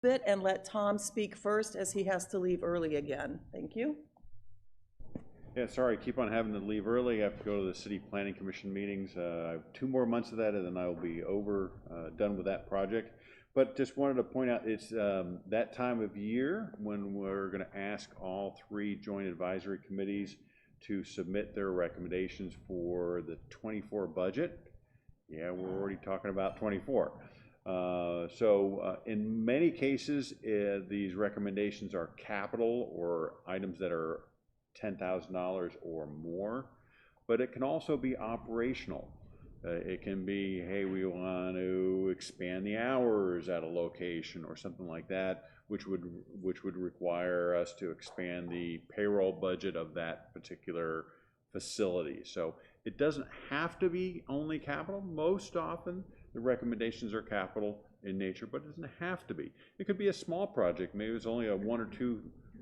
bit and let Tom speak first as he has to leave early again. Thank you. Yeah, sorry, I keep on having to leave early. I have to go to the City Planning Commission meetings. I have 2 more months of that, and then I will be done with that project. But just wanted to point out, it's that time of year when we're going to ask all 3 joint advisory committees to submit their recommendations for the 24 budget. Yeah, we're already talking about 24. In many cases, these recommendations are capital or items that are $10,000 or more, but it can also be operational. It can be, hey, we want to expand the hours at a location or something like that, which would require us to expand the payroll budget of that particular facility. So it doesn't have to be only capital. Most often the recommendations are capital in nature, but it doesn't have to be. It could be a small project. Maybe it's only a $100 or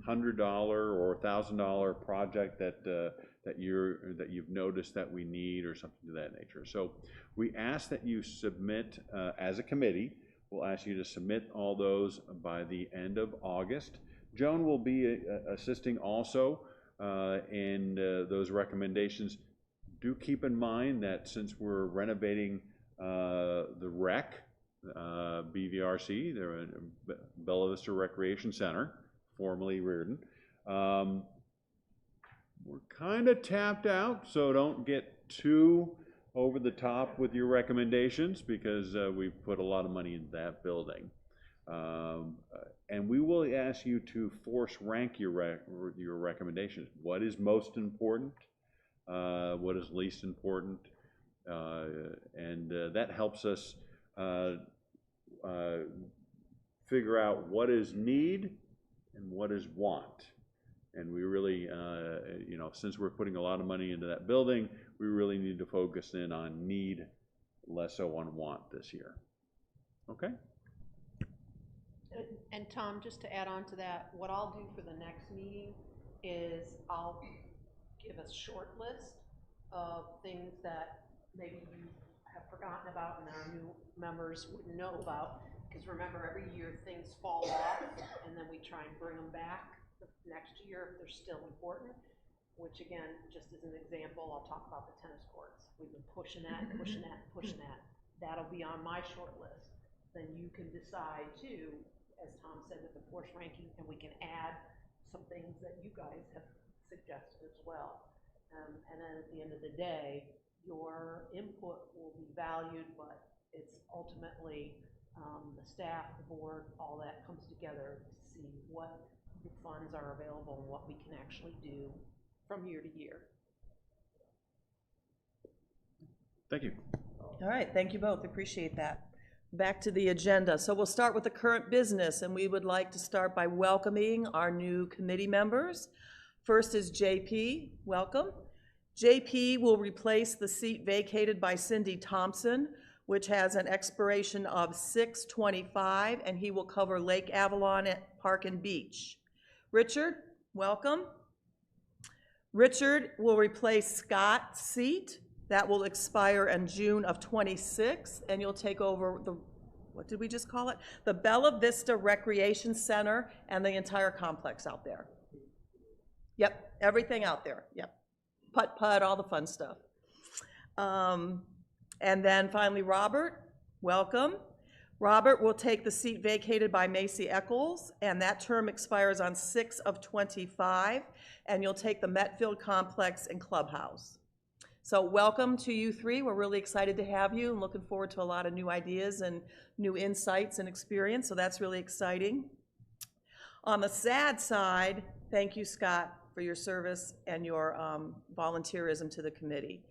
$200 or $1,000 project that you've noticed that we need or something of that nature. So we ask that you submit as a committee. We'll ask you to submit all those by the end of August. Joan will be assisting also in those recommendations. Do keep in mind that since we're renovating the rec, BVRC, the Bella Vista Recreation Center, formerly Reardon, we're kind of tapped out, so don't get too over the top with your recommendations because we've put a lot of money into that building. And we will ask you to force rank your recommendations. What is most important? What is least important? And that helps us figure out what is need and what is want. And we really, since we're putting a lot of money into that building, we really need to focus in on need, less so on want this year. Okay? And Tom, just to add on to that, what I'll do for the next meeting is I'll give a short list of things that maybe you have forgotten about and our new members wouldn't know about. Because remember, every year things fall off and then we try and bring them back the next year if they're still important. Which again, just as an example, I'll talk about the tennis courts. We've been pushing that, pushing that, pushing that. That'll be on my short list. Then you can decide too, as Tom said, with the force ranking, and we can add some things that you guys have suggested as well. And then at the end of the day, your input will be valued, but it's ultimately the staff, the board, all that comes together to see what the funds are available and what we can actually do from year to year. Thank you. All right, thank you both. Appreciate that. Back to the agenda. So we'll start with the current business, and we would like to start by welcoming our new committee members. First is JP. Welcome. JP will replace the seat vacated by Cindy Thompson, which has an expiration of 6/25, and he will cover Lake Avalon at Park and Beach. Richard, welcome. Richard will replace Scott's seat. That will expire in June of 26, and you'll take over the, what did we just call it? The Bella Vista Recreation Center and the entire complex out there. Yep, everything out there, yep. Putt-putt, all the fun stuff. And then finally, Robert, welcome. Robert will take the seat vacated by Macy Eccles, and that term expires on 6/25, and you'll take the Metfield Complex and Clubhouse. So welcome to you 3. We're really excited to have you and looking forward to a lot of new ideas and new insights and experience, so that's really exciting. On the sad side, thank you, Scott, for your service and your volunteerism to the committee.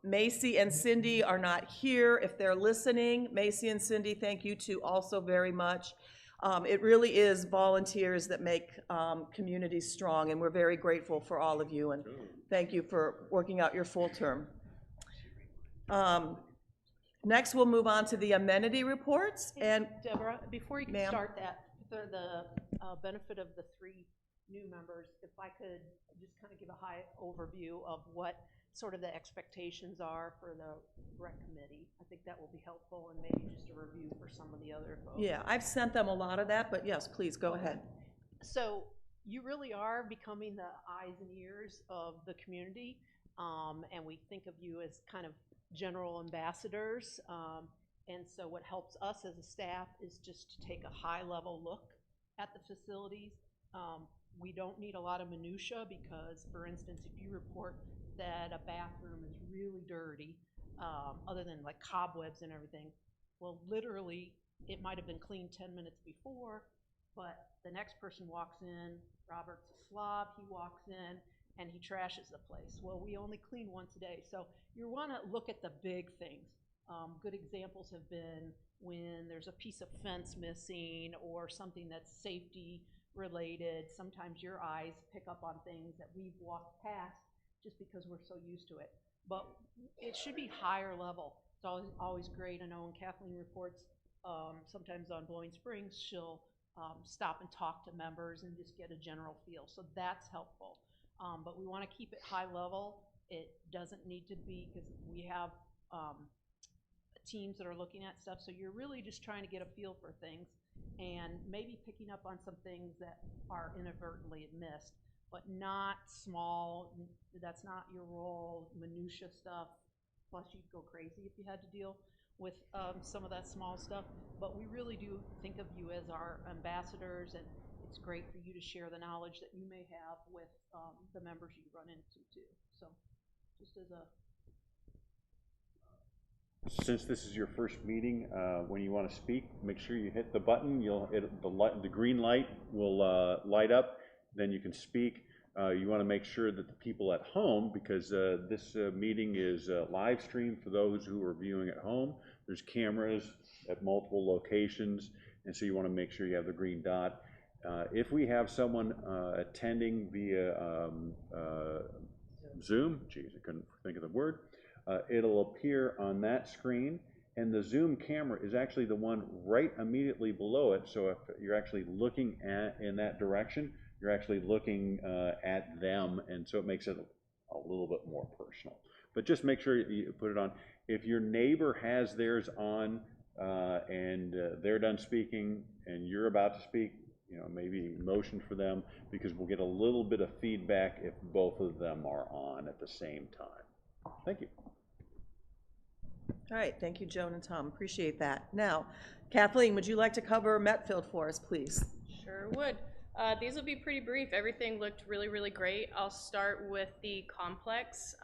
Macy and Cindy are not here. If they're listening, Macy and Cindy, thank you too also very much. It really is volunteers that make communities strong, and we're very grateful for all of you, and thank you for working out your full term. Next, we'll move on to the amenity reports. And Deborah, before you can start that, for the benefit of the 3 new members, if I could just kind of give a high overview of what sort of the expectations are for the rec committee. I think that will be helpful, and maybe just a review for some of the other folks. Yeah, I've sent them a lot of that, but yes, please, go ahead. So you really are becoming the eyes and ears of the community, and we think of you as kind of general ambassadors. And so what helps us as a staff is just to take a high-level look at the facilities. We don't need a lot of minutia because, for instance, if you report that a bathroom is really dirty, other than like cobwebs and everything, well, literally, it might have been cleaned 10 minutes before, but the next person walks in, Robert's a slob, he walks in, and he trashes the place. Well, we only clean once a day. So you want to look at the big things. Good examples have been when there's a piece of fence missing or something that's safety related. Sometimes your eyes pick up on things that we've walked past just because we're so used to it. But it should be higher level. It's always great. I know when Kathleen reports, sometimes on Blowing Springs, she'll stop and talk to members and just get a general feel. So that's helpful. But we want to keep it high level. It doesn't need to be, because we have teams that are looking at stuff. So you're really just trying to get a feel for things and maybe picking up on some things that are inadvertently missed, but not small. That's not your role, minutia stuff. Plus you'd go crazy if you had to deal with some of that small stuff. But we really do think of you as our ambassadors, and it's great for you to share the knowledge that you may have with the members you run into too. So just as a Since this is your first meeting, when you want to speak, make sure you hit the button. The green light will light up. Then you can speak. You want to make sure that the people at home, because this meeting is live streamed for those who are viewing at home. There's cameras at multiple locations, and so you want to make sure you have the green dot. If we have someone attending via Zoom, geez, I couldn't think of the word. It'll appear on that screen, and the Zoom camera is actually the one right immediately below it. So if you're actually looking in that direction, you're actually looking at them, and so it makes it a little bit more personal. But just make sure you put it on. If your neighbor has theirs on and they're done speaking and you're about to speak, maybe motion for them, because we'll get a little bit of feedback if both of them are on at the same time. Thank you. All right, thank you, Joan and Tom, appreciate that. Now, Kathleen, would you like to cover Metfield for us, please? Sure would. These will be pretty brief. Everything looked really, really great. I'll start with the complex.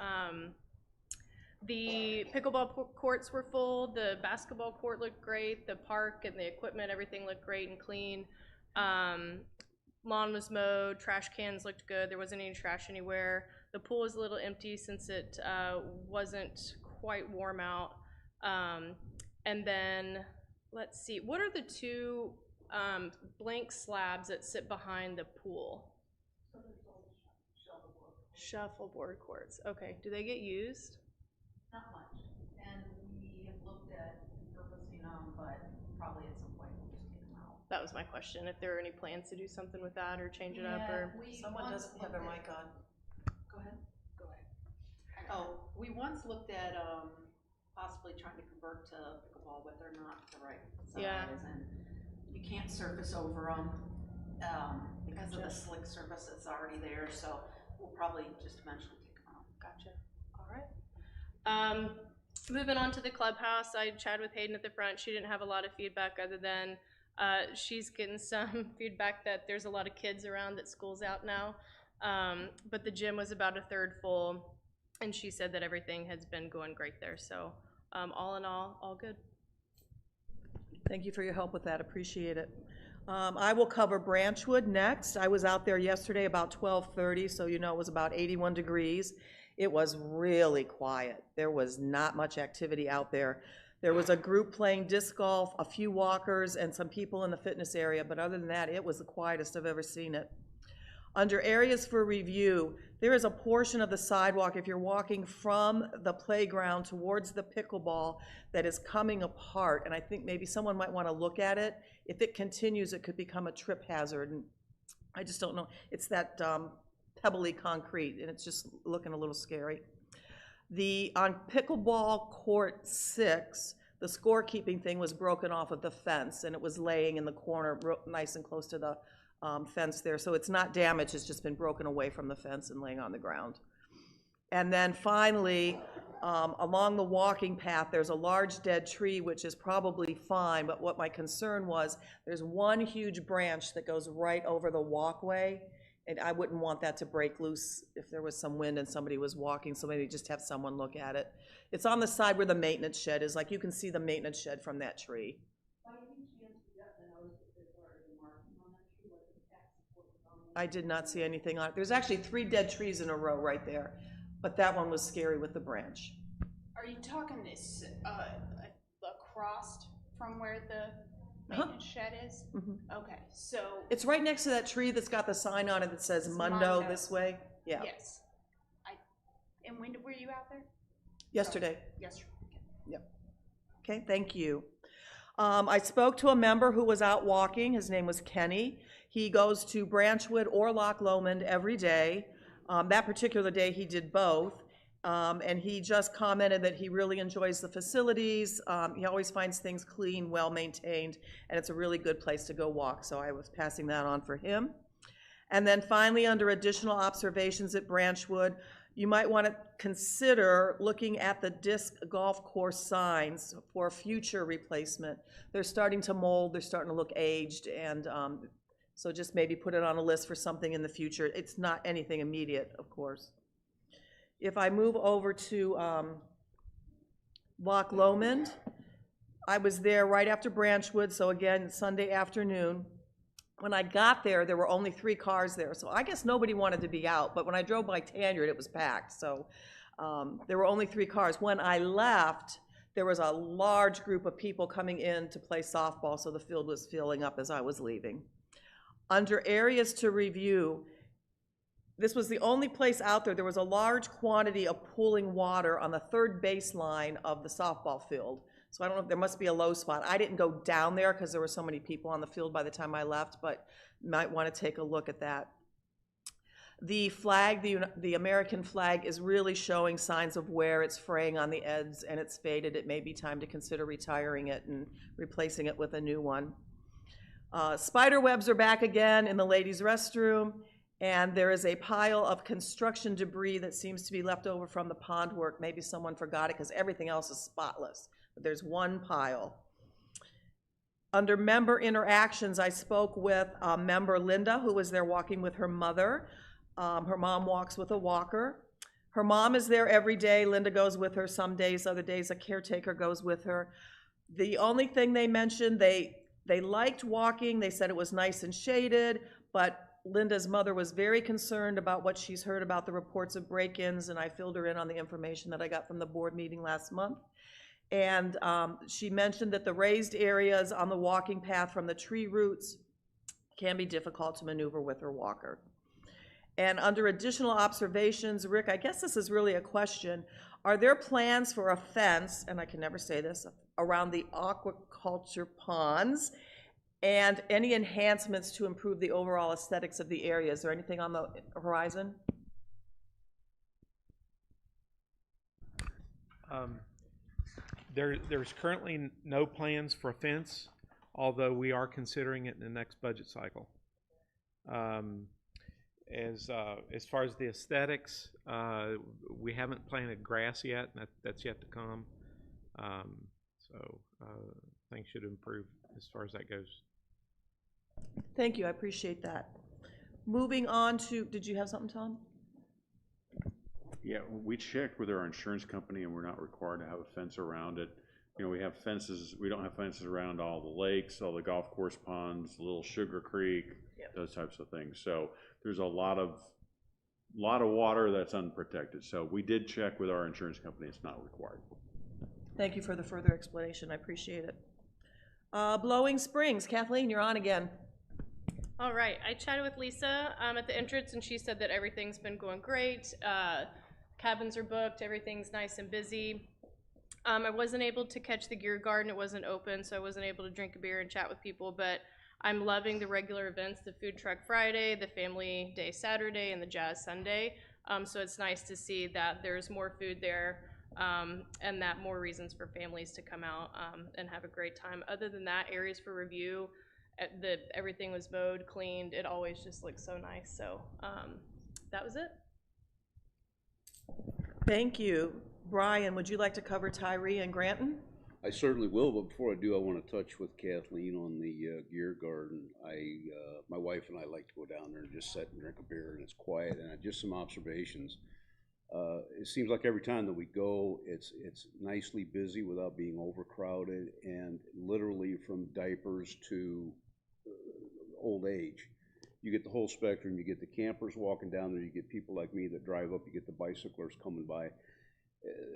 The pickleball courts were full, the basketball court looked great, the park and the equipment, everything looked great and clean. Lawn was mowed, trash cans looked good, there wasn't any trash anywhere. The pool was a little empty since it wasn't quite warm out. And then, let's see, what are the two blank slabs that sit behind the pool? Shuffleboard courts. Okay, do they get used? not much. And we have looked at repurposing them, but probably at some point we'll just take them out. That was my question, if there are any plans to do something with that or change it up or. Someone doesn't have their mic on. Go ahead. Go ahead. Oh, we once looked at possibly trying to convert to pickleball, but they're not the right size, Yeah. and you can't surface over them because of the slick surface that's already there. So we'll probably just eventually take them out. Gotcha. All right. Moving on to the clubhouse, I chatted with Hayden at the front. She didn't have a lot of feedback other than she's getting some feedback that there's a lot of kids around, that school's out now. But the gym was about a third full, and she said that everything has been going great there. So all in all good. Thank you for your help with that, appreciate it. I will cover Branchwood next. I was out there yesterday about 12:30, so it was about 81 degrees. It was really quiet. There was not much activity out there. There was a group playing disc golf, a few walkers, and some people in the fitness area, but other than that, it was the quietest I've ever seen it. Under areas for review, there is a portion of the sidewalk, if you're walking from the playground towards the pickleball, that is coming apart, and I think maybe someone might want to look at it. If it continues, it could become a trip hazard, and I just don't know. It's that pebbly concrete, and it's just looking a little scary. On pickleball court 6, the scorekeeping thing was broken off of the fence, and it was laying in the corner, nice and close to the fence there. So it's not damaged, it's just been broken away from the fence and laying on the ground. And then finally, along the walking path, there's a large dead tree, which is probably fine, but what my concern was, there's one huge branch that goes right over the walkway, and I wouldn't want that to break loose if there was some wind and somebody was walking, so maybe just have someone look at it. It's on the side where the maintenance shed is, like you can see the maintenance shed from that tree. I did not see anything on it. There's actually 3 dead trees in a row right there, but that one was scary with the branch. Are you talking this across from where the maintenance shed is? Okay, so It's right next to that tree that's got the sign on it that says It's Mundo Mondo. this way. Yeah, yes. And when were you out there? yesterday. Yesterday. Okay, thank you. I spoke to a member who was out walking. His name was Kenny. He goes to Branchwood or Loch Lomond every day. That particular day, he did both. And he just commented that he really enjoys the facilities. He always finds things clean, well-maintained, and it's a really good place to go walk. So I was passing that on for him. And then finally, under additional observations at Branchwood, you might want to consider looking at the disc golf course signs for future replacement. They're starting to mold, they're starting to look aged, and so just maybe put it on a list for something in the future. It's not anything immediate, of course. If I move over to Loch Lomond, I was there right after Branchwood, so again, Sunday afternoon. When I got there, there were only 3 cars there, so I guess nobody wanted to be out, but when I drove by Tanyard, it was packed, so there were only 3 cars. When I left, there was a large group of people coming in to play softball, so the field was filling up as I was leaving. Under areas to review, this was the only place out there. There was a large quantity of pooling water on the 3rd baseline of the softball field. So I don't know if there must be a low spot. I didn't go down there because there were so many people on the field by the time I left, but you might want to take a look at that. The flag, the American flag, is really showing signs of wear. It's fraying on the ends and it's faded. It may be time to consider retiring it and replacing it with a new one. Spider webs are back again in the ladies' restroom, and there is a pile of construction debris that seems to be left over from the pond work. Maybe someone forgot it because everything else is spotless. But there's one pile. Under member interactions, I spoke with member Linda, who was there walking with her mother. Her mom walks with a walker. Her mom is there every day. Linda goes with her some days, other days a caretaker goes with her. The only thing they mentioned, they liked walking. They said it was nice and shaded, but Linda's mother was very concerned about what she's heard about the reports of break-ins, and I filled her in on the information that I got from the board meeting last month. And she mentioned that the raised areas on the walking path from the tree roots can be difficult to maneuver with her walker. And under additional observations, Rick, I guess this is really a question. Are there plans for a fence, and I can never say this, around the aquaculture ponds, and any enhancements to improve the overall aesthetics of the area? Is there anything on the horizon? There's currently no plans for a fence, although we are considering it in the next budget cycle. As far as the aesthetics, we haven't planted grass yet, and that's yet to come. So things should improve as far as that goes. Thank you, I appreciate that. Moving on to, did you have something, Tom? Yeah, we checked with our insurance company and we're not required to have a fence around it. You know, we have fences, we don't have fences around all the lakes, all the golf course ponds, Little Sugar Creek, Yep. those types of things. So there's a lot of water that's unprotected. So we did check with our insurance company, it's not required. Thank you for the further explanation, I appreciate it. Blowing Springs, Kathleen, you're on again. All right, I chatted with Lisa at the entrance, and she said that everything's been going great. Cabins are booked, everything's nice and busy. I wasn't able to catch the Gear Garden, it wasn't open, so I wasn't able to drink a beer and chat with people, but I'm loving the regular events, the Food Truck Friday, the Family Day Saturday, and the Jazz Sunday. So it's nice to see that there's more food there, and that more reasons for families to come out and have a great time. Other than that, areas for review, everything was mowed, cleaned. It always just looks so nice. So that was it. Thank you. Brian, would you like to cover Tyree and Granton? I certainly will, but before I do, I want to touch with Kathleen on the gear garden. My wife and I like to go down there and just sit and drink a beer, and it's quiet. And just some observations. It seems like every time that we go, it's nicely busy without being overcrowded, and literally from diapers to old age. You get the whole spectrum. You get the campers walking down there. You get people like me that drive up. You get the bicyclers coming by.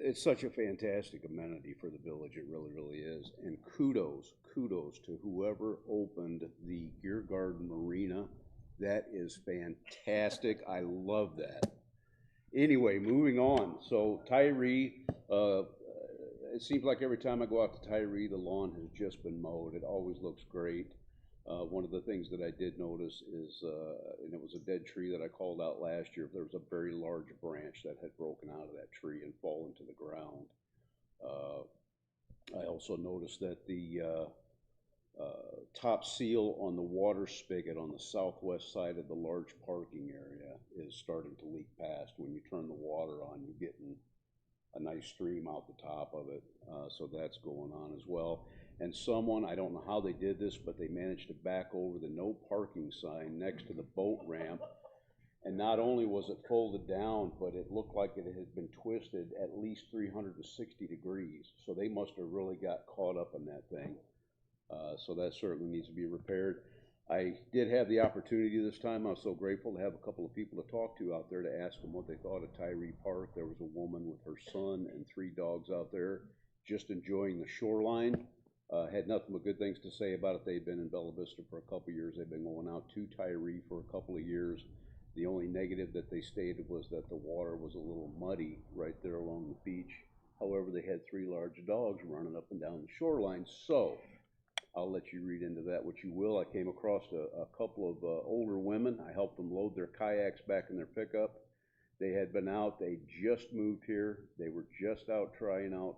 It's such a fantastic amenity for the village. It really, really is. And kudos to whoever opened the Gear Garden Marina. That is fantastic. I love that. Anyway, moving on. So Tyree, it seems like every time I go out to Tyree, the lawn has just been mowed. It always looks great. One of the things that I did notice is, and it was a dead tree that I called out last year, there was a very large branch that had broken out of that tree and fallen to the ground. I also noticed that the top seal on the water spigot on the southwest side of the large parking area is starting to leak past. When you turn the water on, you're getting a nice stream out the top of it, so that's going on as well. And someone, I don't know how they did this, but they managed to back over the no parking sign next to the boat ramp. And not only was it folded down, but it looked like it had been twisted at least 360 degrees. So they must have really got caught up in that thing. So that certainly needs to be repaired. I did have the opportunity this time. I was so grateful to have a couple of people to talk to out there to ask them what they thought of Tyree Park. There was a woman with her son and 3 dogs out there just enjoying the shoreline. Had nothing but good things to say about it. They've been in Bella Vista for a couple of years. They've been going out to Tyree for a couple of years. The only negative that they stated was that the water was a little muddy right there along the beach. However, they had 3 large dogs running up and down the shoreline. So I'll let you read into that what you will. I came across a couple of older women. I helped them load their kayaks back in their pickup. They had been out, they just moved here. They were just out trying out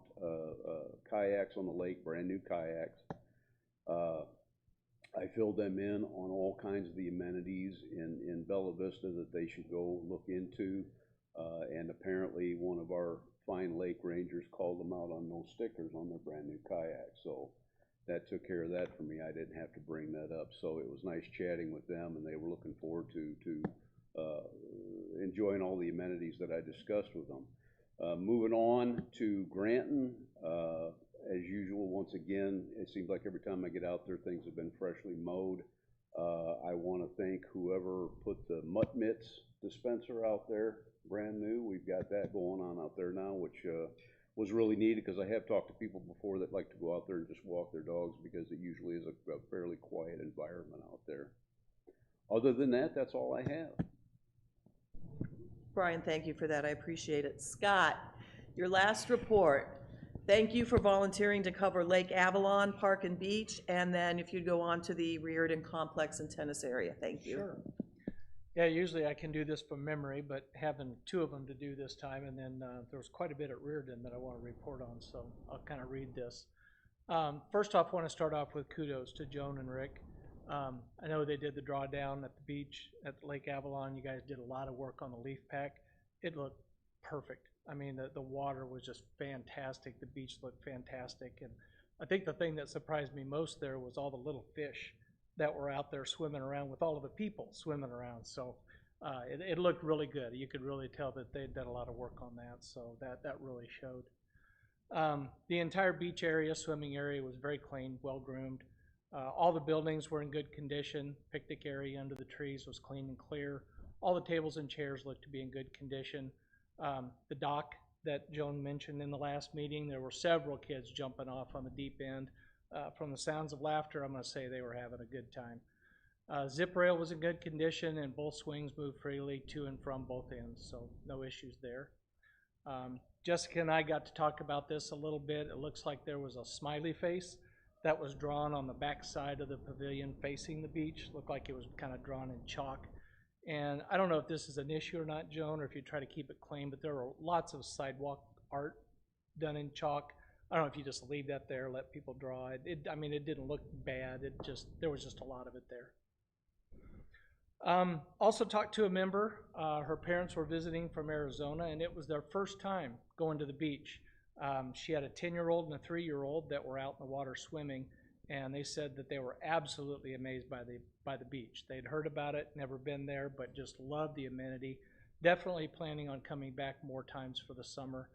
kayaks on the lake, brand new kayaks. I filled them in on all kinds of the amenities in Bella Vista that they should go look into. And apparently one of our fine lake rangers called them out on no stickers on their brand new kayaks. So that took care of that for me. I didn't have to bring that up. So it was nice chatting with them, and they were looking forward to enjoying all the amenities that I discussed with them. Moving on to Granton, as usual, once again, it seems like every time I get out there, things have been freshly mowed. I want to thank whoever put the Mutt Mitts dispenser out there, brand new. We've got that going on out there now, which was really needed because I have talked to people before that like to go out there and just walk their dogs because it usually is a fairly quiet environment out there. Other than that, that's all I have. Brian, thank you for that. I appreciate it. Scott, your last report. Thank you for volunteering to cover Lake Avalon Park and Beach, and then if you'd go on to the Reardon Complex and Tennis area. Thank you. Sure. Yeah, usually I can do this from memory, but having 2 of them to do this time, and then there was quite a bit at Reardon that I want to report on, so I'll kind of read this. First off, I want to start off with kudos to Joan and Rick. I know they did the drawdown at the beach at Lake Avalon. You guys did a lot of work on the leaf pack. It looked perfect. I mean, the water was just fantastic. The beach looked fantastic. And I think the thing that surprised me most there was all the little fish that were out there swimming around with all of the people swimming around. So it looked really good. You could really tell that they'd done a lot of work on that. So that really showed. The entire beach area, swimming area was very clean, well groomed. All the buildings were in good condition. Picnic area under the trees was clean and clear. All the tables and chairs looked to be in good condition. The dock that Joan mentioned in the last meeting, there were several kids jumping off on the deep end. From the sounds of laughter, I'm going to say they were having a good time. Zip rail was in good condition, and both swings moved freely to and from both ends, so no issues there. Jessica and I got to talk about this a little bit. It looks like there was a smiley face that was drawn on the back side of the pavilion facing the beach. Looked like it was kind of drawn in chalk. And I don't know if this is an issue or not, Joan, or if you try to keep it clean, but there were lots of sidewalk art done in chalk. I don't know if you just leave that there, let people draw it. I mean, it didn't look bad. There was just a lot of it there. Also talked to a member. Her parents were visiting from Arizona, and it was their first time going to the beach. She had a 10-year-old and a 3-year-old that were out in the water swimming, and they said that they were absolutely amazed by the beach. They'd heard about it, never been there, but just loved the amenity. Definitely planning on coming back more times for the summer.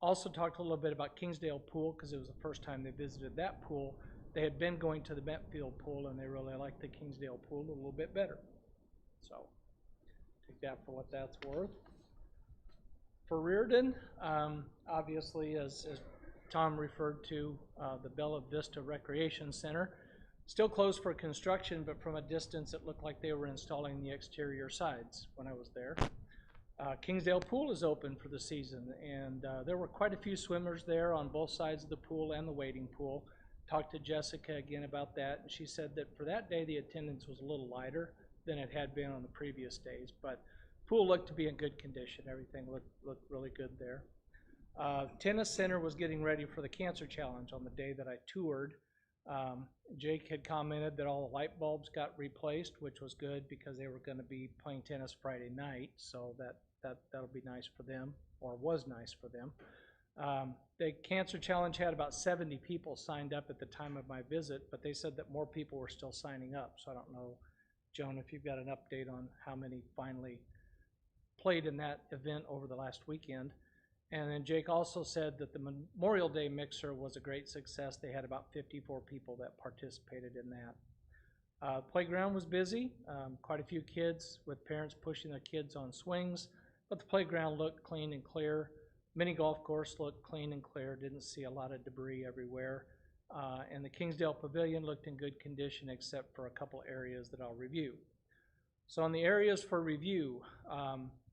Also talked a little bit about Kingsdale Pool, because it was the first time they visited that pool. They had been going to the Bentfield Pool, and they really liked the Kingsdale Pool a little bit better. So take that for what that's worth. For Reardon, obviously, as Tom referred to, the Bella Vista Recreation Center, still closed for construction, but from a distance it looked like they were installing the exterior sides when I was there. Kingsdale Pool is open for the season, and there were quite a few swimmers there on both sides of the pool and the wading pool. Talked to Jessica again about that, and she said that for that day the attendance was a little lighter than it had been on the previous days, but pool looked to be in good condition. Everything looked really good there. Tennis Center was getting ready for the Cancer Challenge on the day that I toured. Jake had commented that all the light bulbs got replaced, which was good because they were going to be playing tennis Friday night, so that'll be nice for them, or was nice for them. The Cancer Challenge had about 70 people signed up at the time of my visit, but they said that more people were still signing up, so I don't know, Joan, if you've got an update on how many finally played in that event over the last weekend. And then Jake also said that the Memorial Day mixer was a great success. They had about 54 people that participated in that. Playground was busy, quite a few kids with parents pushing their kids on swings, but the playground looked clean and clear. Mini golf course looked clean and clear, didn't see a lot of debris everywhere. And the Kingsdale Pavilion looked in good condition except for a couple areas that I'll review. So on the areas for review,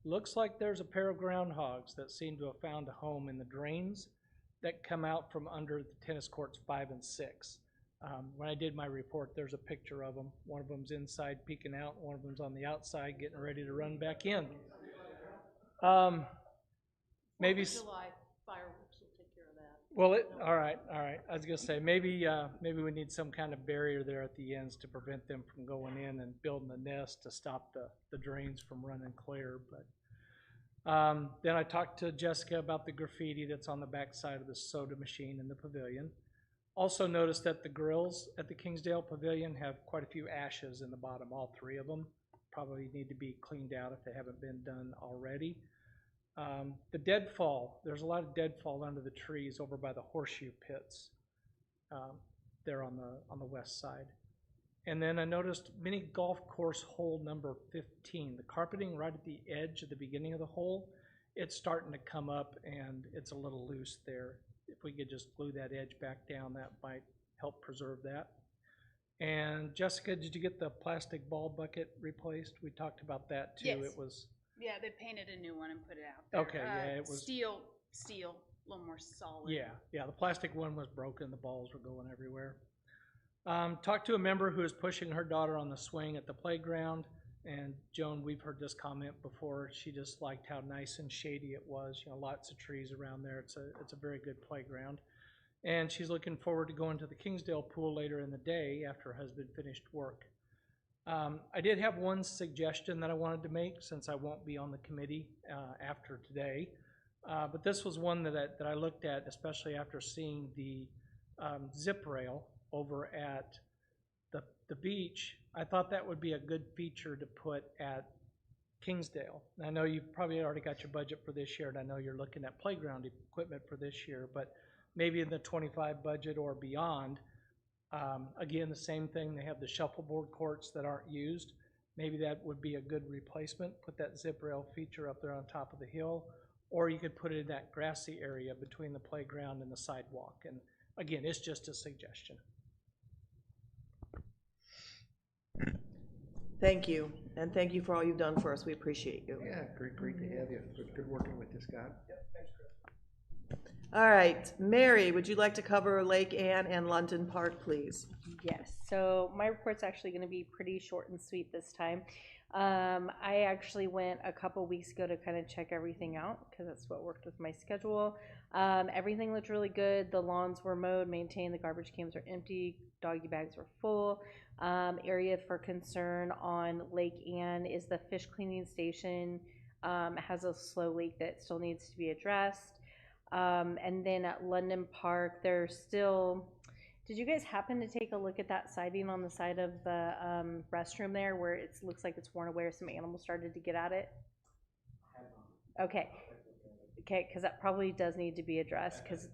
looks like there's a pair of groundhogs that seem to have found a home in the drains that come out from under the tennis courts 5 and 6. When I did my report, there's a picture of them. One of them's inside peeking out, one of them's on the outside getting ready to run back in. Maybe July fireworks will take care of that. well, all right. I was gonna say maybe we need some kind of barrier there at the ends to prevent them from going in and building a nest to stop the drains from running clear. But then I talked to Jessica about the graffiti that's on the back side of the soda machine in the pavilion. Also noticed that the grills at the Kingsdale Pavilion have quite a few ashes in the bottom, all 3 of them. Probably need to be cleaned out if they haven't been done already. The deadfall, there's a lot of deadfall under the trees over by the horseshoe pits there on the west side. And then I noticed mini golf course hole number 15, the carpeting right at the edge at the beginning of the hole, it's starting to come up and it's a little loose there. If we could just glue that edge back down, that might help preserve that. And Jessica, did you get the plastic ball bucket replaced? We talked about that too. Yes. It was Yeah, they painted a new one and put it out there. Okay, yeah, it was- Steel, a little more solid. Yeah, the plastic one was broken, the balls were going everywhere. Talked to a member who is pushing her daughter on the swing at the playground, and Joan, we've heard this comment before, she just liked how nice and shady it was, lots of trees around there, it's a very good playground. And she's looking forward to going to the Kingsdale Pool later in the day after her husband finished work. I did have one suggestion that I wanted to make since I won't be on the committee after today. But this was one that I looked at, especially after seeing the zip rail over at the beach. I thought that would be a good feature to put at Kingsdale. And I know you've probably already got your budget for this year, and I know you're looking at playground equipment for this year, but maybe in the 25 budget or beyond. Again, the same thing, they have the shuffleboard courts that aren't used. Maybe that would be a good replacement, put that zip rail feature up there on top of the hill, or you could put it in that grassy area between the playground and the sidewalk. And again, it's just a suggestion. Thank you, and thank you for all you've done for us. We appreciate you. Yeah, great to have you. Good working with you, Scott. All right, Mary, would you like to cover Lake Anne and London Park, please? Yes, so my report's actually going to be pretty short and sweet this time. I actually went a couple weeks ago to kind of check everything out because that's what worked with my schedule. Everything looked really good. The lawns were mowed, maintained, the garbage cans are empty, doggy bags were full. Area for concern on Lake Ann is the fish cleaning station. Has a slow leak that still needs to be addressed. And then at London Park, there's still, did you guys happen to take a look at that siding on the side of the restroom there where it looks like it's worn away or some animals started to get at it? Okay. Okay, because that probably does need to be addressed because,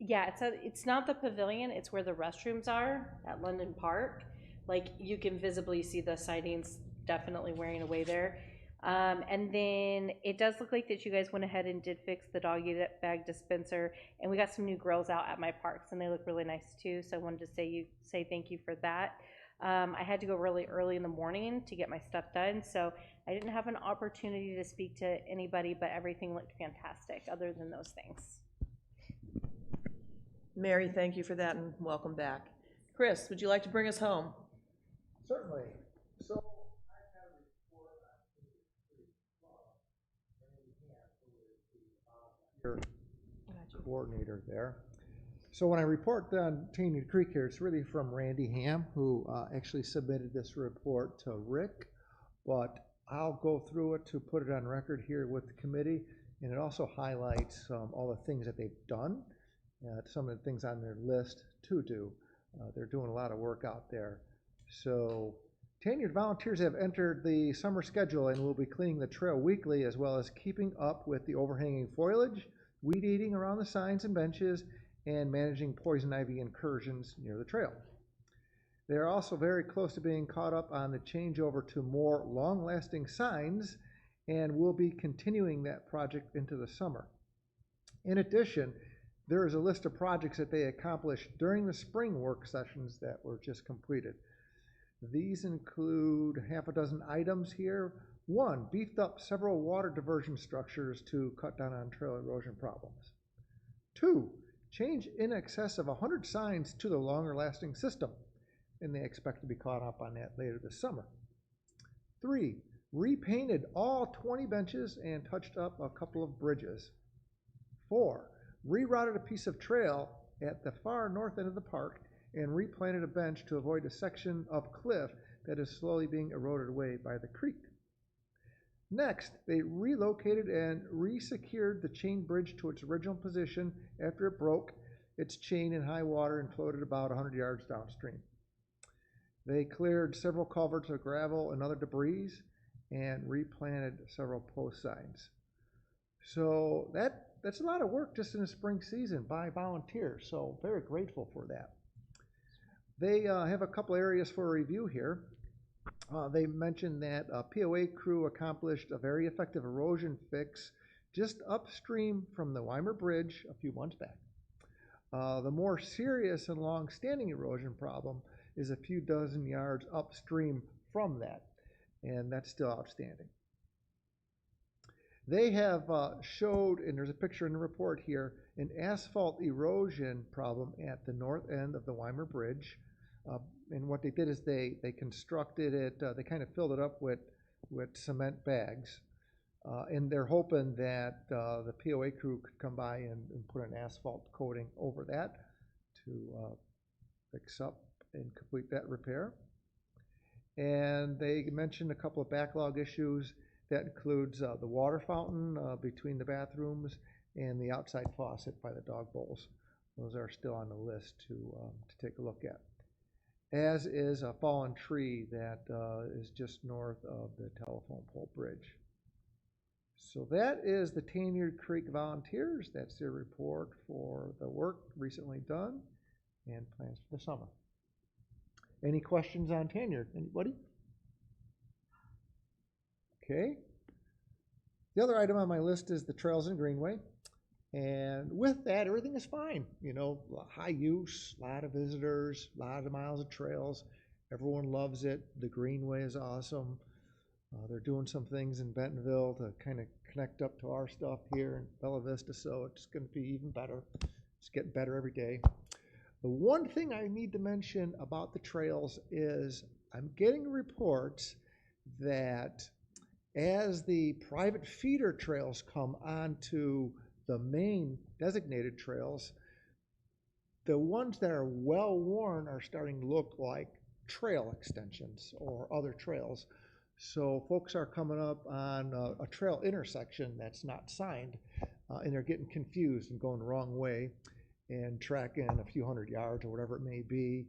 yeah, it's not the pavilion, it's where the restrooms are at London Park. Like, you can visibly see the sidings definitely wearing away there. And then it does look like that you guys went ahead and did fix the doggy bag dispenser, and we got some new grills out at my parks, and they look really nice too. So I wanted to say thank you for that. I had to go really early in the morning to get my stuff done, so I didn't have an opportunity to speak to anybody, but everything looked fantastic other than those things. Mary, thank you for that and welcome back. Chris, would you like to bring us home? Certainly. So, coordinator there. So when I report on Tanya Creek here, it's really from Randy Ham, who actually submitted this report to Rick, but I'll go through it to put it on record here with the committee, and it also highlights all the things that they've done, some of the things on their list to do. They're doing a lot of work out there. So tenured volunteers have entered the summer schedule and will be cleaning the trail weekly, as well as keeping up with the overhanging foliage, weed eating around the signs and benches, and managing poison ivy incursions near the trail. They are also very close to being caught up on the changeover to more long-lasting signs and will be continuing that project into the summer. In addition, there is a list of projects that they accomplished during the spring work sessions that were just completed. These include half a dozen items here. 1, beefed up several water diversion structures to cut down on trail erosion problems. 2, change in excess of 100 signs to the longer lasting system, and they expect to be caught up on that later this summer. 3, repainted all 20 benches and touched up a couple of bridges. 4, rerouted a piece of trail at the far north end of the park and replanted a bench to avoid a section of cliff that is slowly being eroded away by the creek. Next, they relocated and resecured the chain bridge to its original position after it broke its chain in high water and floated about 100 yards downstream. They cleared several culverts of gravel and other debris and replanted several post signs. So that's a lot of work just in the spring season by volunteers, so very grateful for that. They have a couple areas for review here. They mentioned that a POA crew accomplished a very effective erosion fix just upstream from the Weimer Bridge a few months back. The more serious and long-standing erosion problem is a few dozen yards upstream from that, and that's still outstanding. They have showed, and there's a picture in the report here, an asphalt erosion problem at the north end of the Weimer Bridge. And what they did is they constructed it, they kind of filled it up with cement bags. And they're hoping that the POA crew could come by and put an asphalt coating over that to fix up and complete that repair. And they mentioned a couple of backlog issues. That includes the water fountain between the bathrooms and the outside faucet by the dog bowls. Those are still on the list to take a look at. As is a fallen tree that is just north of the telephone pole bridge. So that is the Tanyard Creek Volunteers. That's their report for the work recently done and plans for the summer. Any questions on Tanyard? Anybody? Okay. The other item on my list is the Trails and Greenway. And with that, everything is fine. You know, high use, a lot of visitors, a lot of miles of trails. Everyone loves it. The Greenway is awesome. They're doing some things in Bentonville to kind of connect up to our stuff here in Bella Vista, so it's going to be even better. It's getting better every day. The one thing I need to mention about the trails is I'm getting reports that as the private feeder trails come onto the main designated trails, the ones that are well worn are starting to look like trail extensions or other trails. So folks are coming up on a trail intersection that's not signed, and they're getting confused and going the wrong way and tracking a few hundred yards or whatever it may be,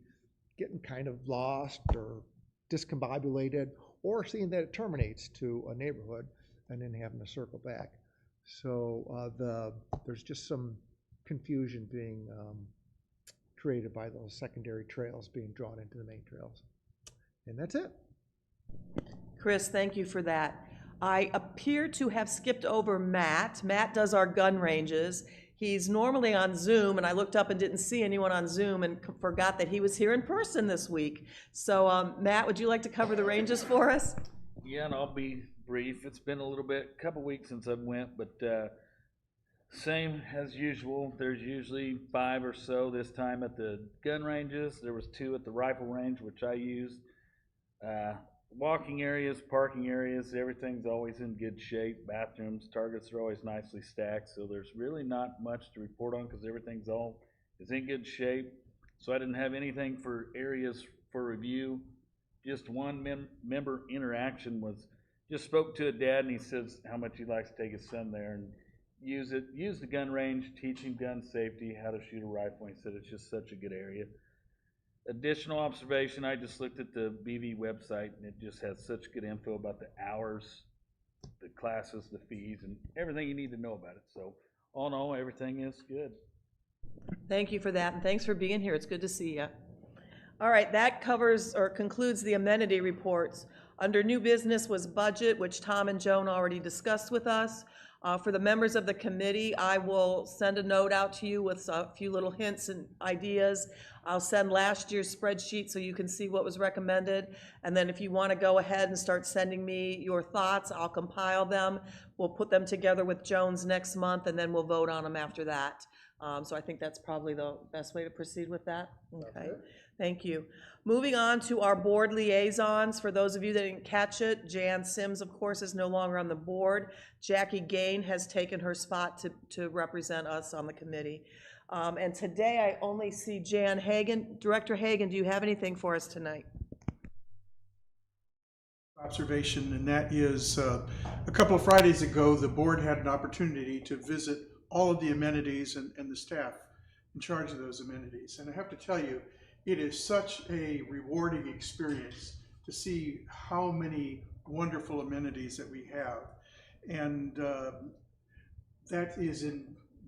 getting kind of lost or discombobulated, or seeing that it terminates to a neighborhood and then having to circle back. So there's just some confusion being created by those secondary trails being drawn into the main trails. And that's it. Chris, thank you for that. I appear to have skipped over Matt. Matt does our gun ranges. He's normally on Zoom, and I looked up and didn't see anyone on Zoom and forgot that he was here in person this week. So, Matt, would you like to cover the ranges for us? Yeah, and I'll be brief. It's been a couple weeks since I went, but same as usual. There's usually 5 or so this time at the gun ranges. There was 2 at the rifle range, which I used. Walking areas, parking areas, everything's always in good shape. Bathrooms, targets are always nicely stacked, so there's really not much to report on because everything's is in good shape. So I didn't have anything for areas for review. Just one member interaction was, just spoke to a dad and he says how much he likes to take his son there and use the gun range, teach him gun safety, how to shoot a rifle. He said it's just such a good area. Additional observation, I just looked at the BV website and it just has such good info about the hours, the classes, the fees, and everything you need to know about it. So all in all, everything is good. Thank you for that, and thanks for being here. It's good to see you. All right, that covers or concludes the amenity reports. Under new business was budget, which Tom and Joan already discussed with us. For the members of the committee, I will send a note out to you with a few little hints and ideas. I'll send last year's spreadsheet so you can see what was recommended. And then if you want to go ahead and start sending me your thoughts, I'll compile them. We'll put them together with Joan's next month, and then we'll vote on them after that. So I think that's probably the best way to proceed with that. Okay, thank you. Moving on to our board liaisons. For those of you that didn't catch it, Jan Sims, of course, is no longer on the board. Jackie Gain has taken her spot to represent us on the committee. And today I only see Jan Hagan. Director Hagan, do you have anything for us tonight? Observation, and that is a couple of Fridays ago, the board had an opportunity to visit all of the amenities and the staff in charge of those amenities. And I have to tell you, it is such a rewarding experience to see how many wonderful amenities that we have. And that is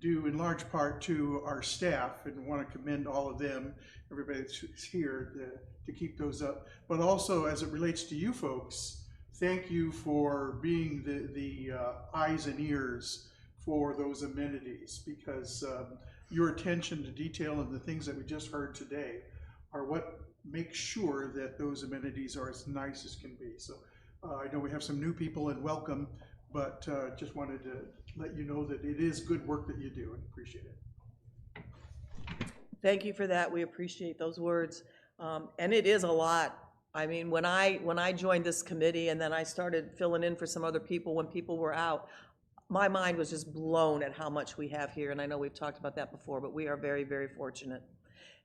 due in large part to our staff, and want to commend all of them, everybody that's here to keep those up. But also as it relates to you folks, thank you for being the eyes and ears for those amenities, because your attention to detail and the things that we just heard today are what makes sure that those amenities are as nice as can be. So I know we have some new people, and welcome, but just wanted to let you know that it is good work that you do, and appreciate it. Thank you for that. We appreciate those words. And it is a lot. I mean, when I joined this committee and then I started filling in for some other people when people were out, my mind was just blown at how much we have here. And I know we've talked about that before, but we are very, very fortunate.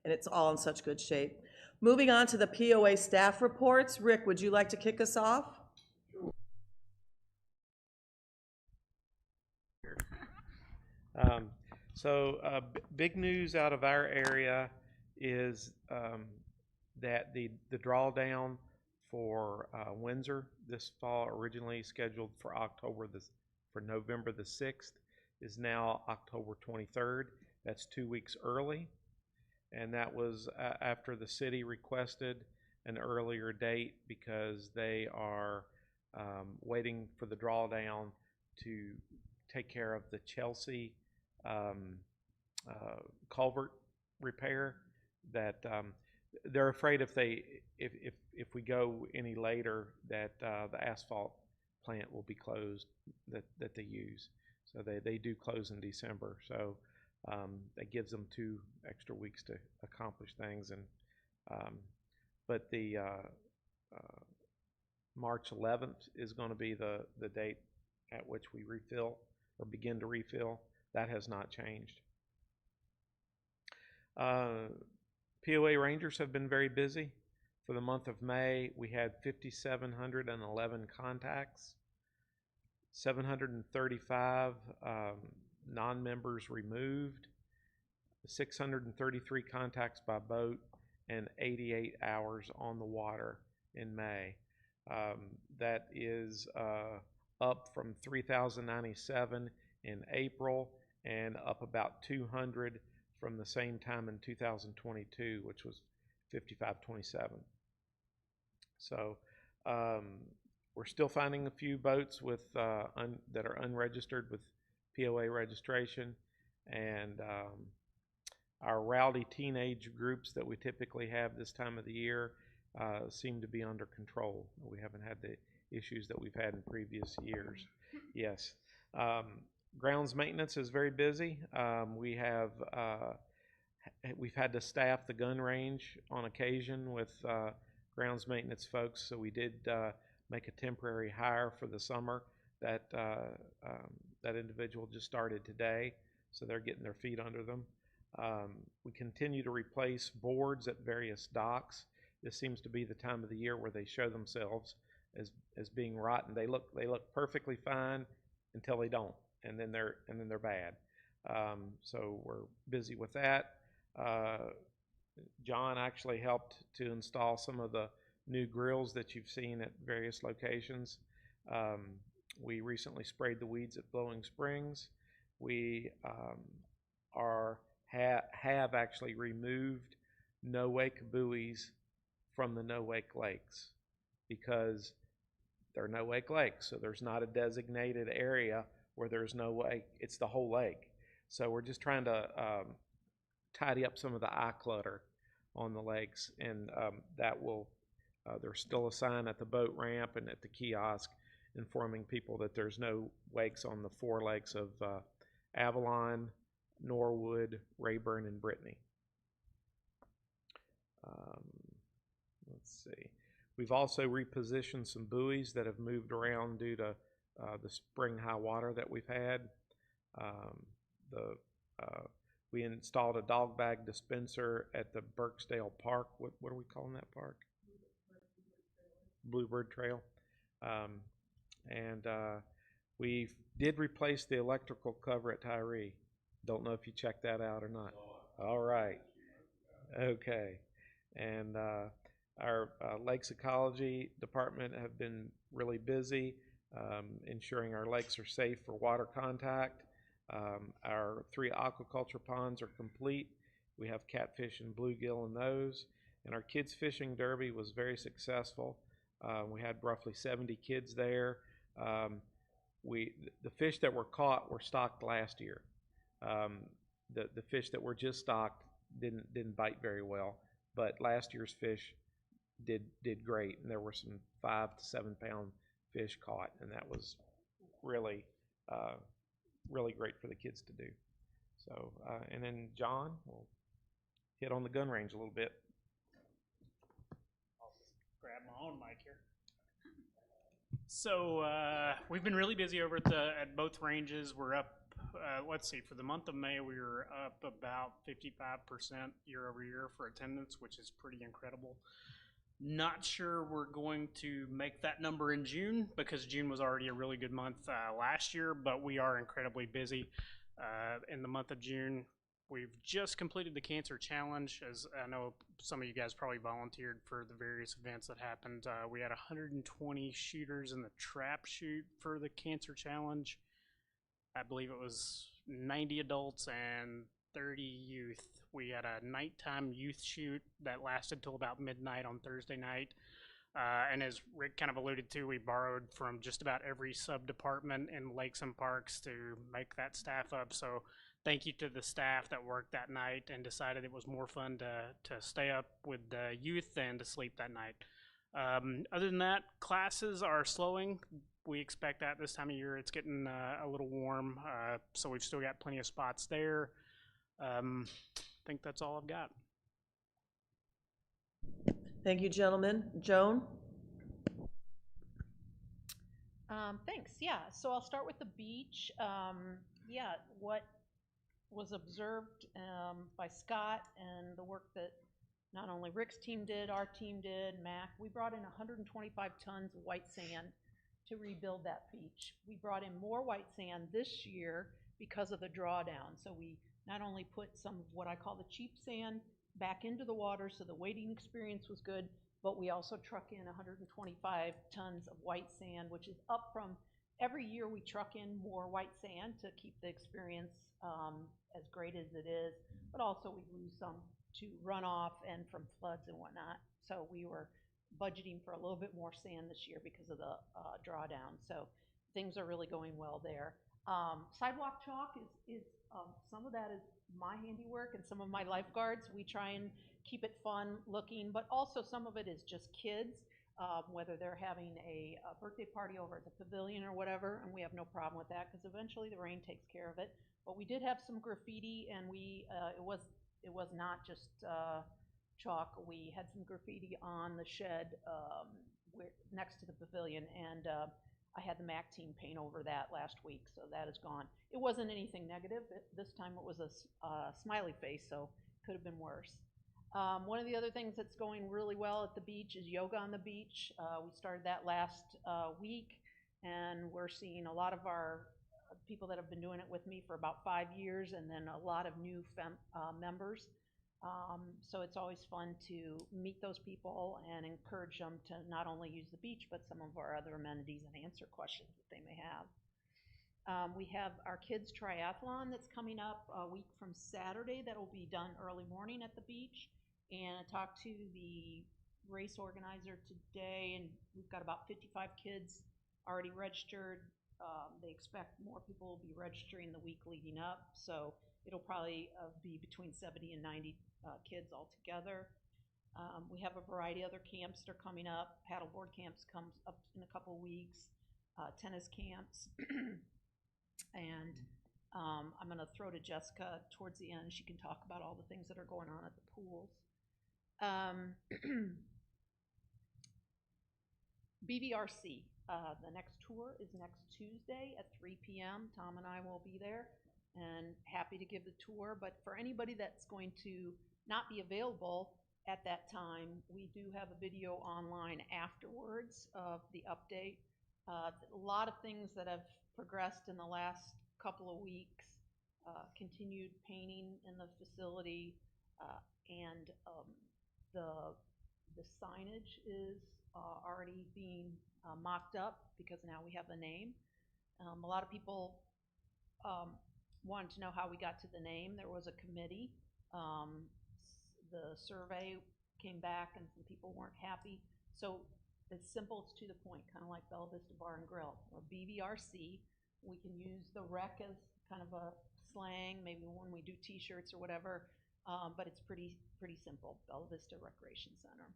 And it's all in such good shape. Moving on to the POA staff reports. Rick, would you like to kick us off? Big news out of our area is that the drawdown for Windsor this fall, originally scheduled for November the 6th, is now October 23rd. That's 2 weeks early, and that was after the city requested an earlier date because they are waiting for the drawdown to take care of the Chelsea culvert repair. That they're afraid if we go any later that the asphalt plant will be closed that they use. So they do close in December. So that gives them 2 extra weeks to accomplish things. And but the March 11th is going to be the date at which we refill or begin to refill. That has not changed. POA Rangers have been very busy. For the month of May, we had 5,711 contacts, 735 non-members removed, 633 contacts by boat, and 88 hours on the water in May. That is up from 3,097 in April and up about 200 from the same time in 2022, which was 5,527. So we're still finding a few boats with that are unregistered with POA registration, and our rowdy teenage groups that we typically have this time of the year seem to be under control. We haven't had the issues that we've had in previous years. Yes. Grounds maintenance is very busy. We've had to staff the gun range on occasion with grounds maintenance folks, so we did make a temporary hire for the summer. That individual just started today, so they're getting their feet under them. We continue to replace boards at various docks. This seems to be the time of the year where they show themselves as being rotten. They look perfectly fine until they don't, and then they're bad. So we're busy with that. John actually helped to install some of the new grills that you've seen at various locations. We recently sprayed the weeds at Blowing Springs. We have actually removed no-wake buoys from the no-wake lakes because they're no-wake lakes, so there's not a designated area where there's no wake. It's the whole lake. So we're just trying to tidy up some of the eye clutter on the lakes, and that will, there's still a sign at the boat ramp and at the kiosk informing people that there's no wakes on the 4 lakes of Avalon, Norwood, Rayburn, and Brittany. Let's see. We've also repositioned some buoys that have moved around due to the spring high water that we've had. We installed a dog bag dispenser at the Burksdale Park. What are we calling that park? Bluebird Trail. We did replace the electrical cover at Tyree. Don't know if you checked that out or not. All right. Okay. And our Lakes Ecology Department have been really busy ensuring our lakes are safe for water contact. Our 3 aquaculture ponds are complete. We have catfish and bluegill in those. And our kids fishing derby was very successful. We had roughly 70 kids there. The fish that were caught were stocked last year. The fish that were just stocked didn't bite very well, but last year's fish did great, and there were some 5 to 7 pound fish caught, and that was really really great for the kids to do. So and then John will hit on the gun range a little bit. I'll just grab my own mic here. So we've been really busy over at both ranges. We're up, let's see, for the month of May, we were up about 55% year over year for attendance, which is pretty incredible. Not sure we're going to make that number in June because June was already a really good month last year, but we are incredibly busy in the month of June. We've just completed the Cancer Challenge, as I know some of you guys probably volunteered for the various events that happened. We had 120 shooters in the trap shoot for the Cancer Challenge. I believe it was 90 adults and 30 youth. We had a nighttime youth shoot that lasted till about midnight on Thursday night. And as Rick kind of alluded to, we borrowed from just about every sub-department in Lakes and Parks to make that staff up. So thank you to the staff that worked that night and decided it was more fun to stay up with the youth than to sleep that night. Other than that, classes are slowing. We expect that this time of year. It's getting a little warm, so we've still got plenty of spots there. I think that's all I've got. Thank you, gentlemen. Joan? Thanks. Yeah. So I'll start with the beach. Yeah, what was observed by Scott and the work that not only Rick's team did, our team did, Mac, we brought in 125 tons of white sand to rebuild that beach. We brought in more white sand this year because of the drawdown. So we not only put some of what I call the cheap sand back into the water so the wading experience was good, but we also truck in 125 tons of white sand, which is up from every year we truck in more white sand to keep the experience as great as it is, but also we lose some to runoff and from floods and whatnot. So we were budgeting for a little bit more sand this year because of the drawdown. So things are really going well there. Sidewalk chalk is some of that is my handiwork and some of my lifeguards. We try and keep it fun looking, but also some of it is just kids, whether they're having a birthday party over at the pavilion or whatever, and we have no problem with that because eventually the rain takes care of it. But we did have some graffiti, and it was not just chalk. We had some graffiti on the shed next to the pavilion, and I had the MAC team paint over that last week, so that is gone. It wasn't anything negative. This time it was a smiley face, so it could have been worse. One of the other things that's going really well at the beach is yoga on the beach. We started that last week, and we're seeing a lot of our people that have been doing it with me for about 5 years, and then a lot of new members. So it's always fun to meet those people and encourage them to not only use the beach, but some of our other amenities and answer questions that they may have. We have our kids triathlon that's coming up a week from Saturday that will be done early morning at the beach. And I talked to the race organizer today, and we've got about 55 kids already registered. They expect more people will be registering the week leading up, so it'll probably be between 70 and 90 kids altogether. We have a variety of other camps that are coming up. Paddleboard camps comes up in a couple weeks, tennis camps, and I'm going to throw to Jessica towards the end. She can talk about all the things that are going on at the pools. BVRC. The next tour is next Tuesday at 3 p.m. Tom and I will be there and happy to give the tour. But for anybody that's going to not be available at that time, we do have a video online afterwards of the update. A lot of things that have progressed in the last couple of weeks, continued painting in the facility, and the signage is already being mocked up because now we have the name. A lot of people wanted to know how we got to the name. There was a committee. The survey came back and some people weren't happy. So it's simple, it's to the point, kind of like Bella Vista Bar and Grill, or BVRC. We can use the rec as kind of a slang, maybe when we do t-shirts or whatever, but it's pretty simple, Bella Vista Recreation Center.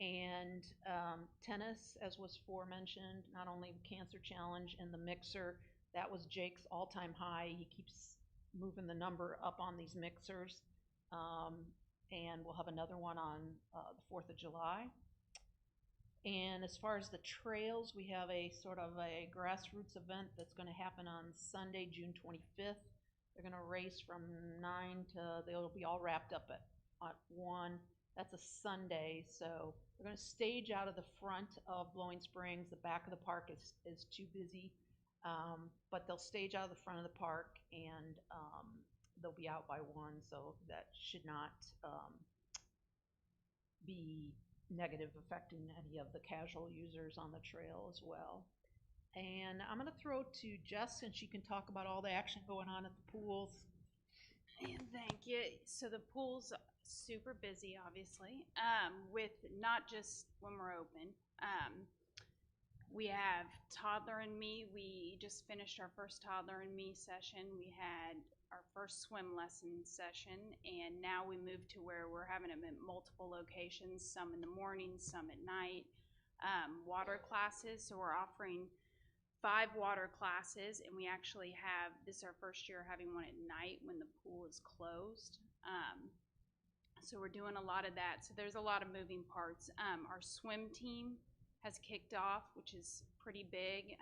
And tennis, as was aforementioned, not only Cancer Challenge and the mixer, that was Jake's all-time high. He keeps moving the number up on these mixers. And we'll have another one on the 4th of July. And as far as the trails, we have a sort of a grassroots event that's going to happen on Sunday, June 25th. They're going to race from 9 to, they'll be all wrapped up at 1. That's a Sunday, so we're going to stage out of the front of Blowing Springs. The back of the park is too busy, but they'll stage out of the front of the park, and they'll be out by 1, so that should not be negative affecting any of the casual users on the trail as well. And I'm going to throw to Jess, and she can talk about all the action going on at the pools. And thank you. So the pool's super busy, obviously, with not just when we're open. We have Toddler and Me. We just finished our first Toddler and Me session. We had our first swim lesson session, and now we moved to where we're having them at multiple locations, some in the morning, some at night. Water classes, so we're offering 5 water classes, and we actually have, this is our first year having one at night when the pool is closed. So we're doing a lot of that. So there's a lot of moving parts. Our swim team has kicked off, which is pretty big.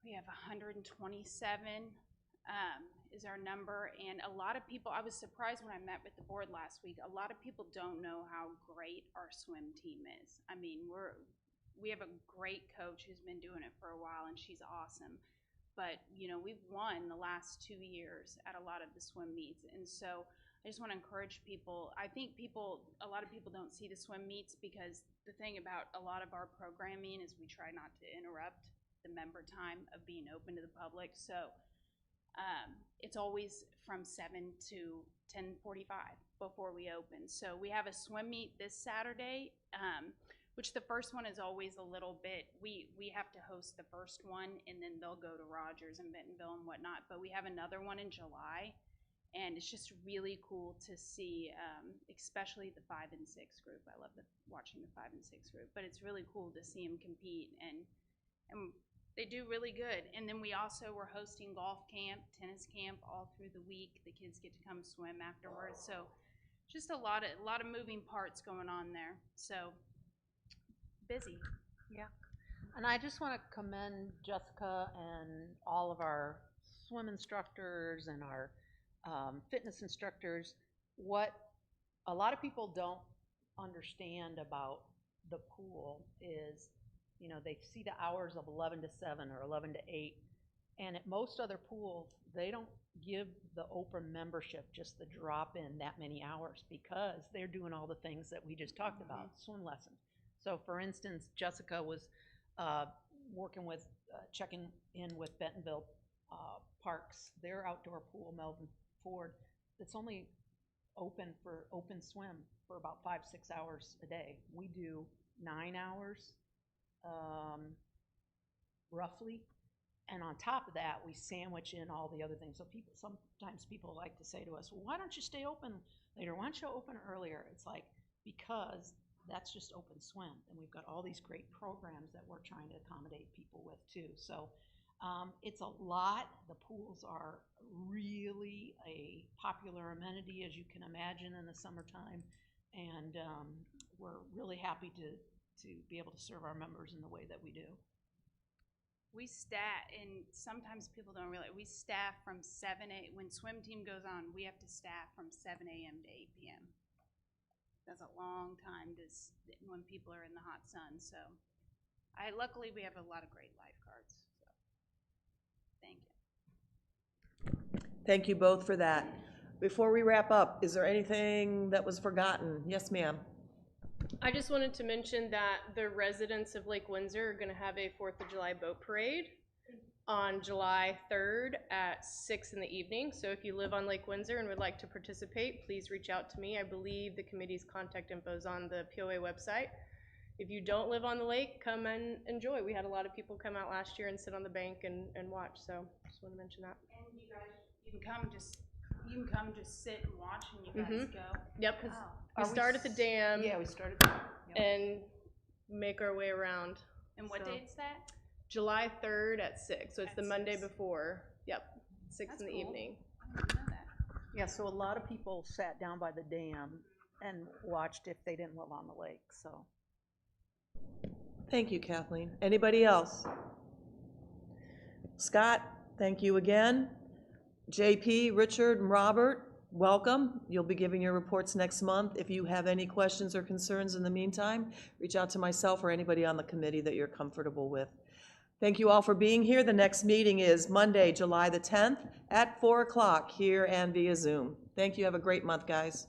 We have 127 is our number, and a lot of people, I was surprised when I met with the board last week, a lot of people don't know how great our swim team is. I mean, we have a great coach who's been doing it for a while, and she's awesome. But, you know, we've won the last 2 years at a lot of the swim meets, and so I just want to encourage people. I think a lot of people don't see the swim meets because the thing about a lot of our programming is we try not to interrupt the member time of being open to the public. So it's always from 7 to 10:45 before we open. So we have a swim meet this Saturday, which the first one is always a little bit, we have to host the first one, and then they'll go to Rogers and Bentonville and whatnot. But we have another one in July, and it's just really cool to see, especially the 5 and 6 group. I love watching the 5 and 6 group, but it's really cool to see them compete, and they do really good. And then we also were hosting golf camp, tennis camp all through the week. The kids get to come swim afterwards. So just a lot of moving parts going on there. So busy. Yeah. And I just want to commend Jessica and all of our swim instructors and our fitness instructors. What a lot of people don't understand about the pool is, you know, they see the hours of 11 to 7 or 11 to 8, and at most other pools, they don't give the open membership just the drop in that many hours because they're doing all the things that we just talked about, swim lessons. So for instance, Jessica was working with, checking in with Bentonville Parks, their outdoor pool, Melvin Ford, it's only open for open swim for about 5-6 hours a day. We do 9 hours. Roughly, and on top of that, we sandwich in all the other things. So sometimes people like to say to us, well, why don't you stay open later? Why don't you open earlier? It's like, because that's just open swim, and we've got all these great programs that we're trying to accommodate people with too. So it's a lot. The pools are really a popular amenity, as you can imagine, in the summertime, and we're really happy to be able to serve our members in the way that we do. We staff, and sometimes people don't realize, we staff from 7 a.m. When swim team goes on, we have to staff from 7 a.m. to 8 p.m. That's a long time when people are in the hot sun. So luckily we have a lot of great lifeguards. So thank you. Thank you both for that. Before we wrap up, is there anything that was forgotten? Yes, ma'am. I just wanted to mention that the residents of Lake Windsor are going to have a 4th of July boat parade on July 3rd at 6 in the evening. So if you live on Lake Windsor and would like to participate, please reach out to me. I believe the committee's contact info is on the POA website. If you don't live on the lake, come and enjoy. We had a lot of people come out last year and sit on the bank and watch, so just want to mention that. And you guys, you can come just sit and watch, and you guys go. Yep. We start at the dam. Yeah, we started there. Yep. And make our way around. And what date's that? July 3rd at 6, so it's At the Monday 6. before. Yep, 6 That's in the cool. evening. I didn't know that. Yeah, so a lot of people sat down by the dam and watched if they didn't live on the lake, so. Thank you, Kathleen. Anybody else? Scott, thank you again. JP, Richard, and Robert, welcome. You'll be giving your reports next month. If you have any questions or concerns in the meantime, reach out to myself or anybody on the committee that you're comfortable with. Thank you all for being here. The next meeting is Monday, July the 10th at 4 o'clock here and via Zoom. Thank you. Have a great month, guys.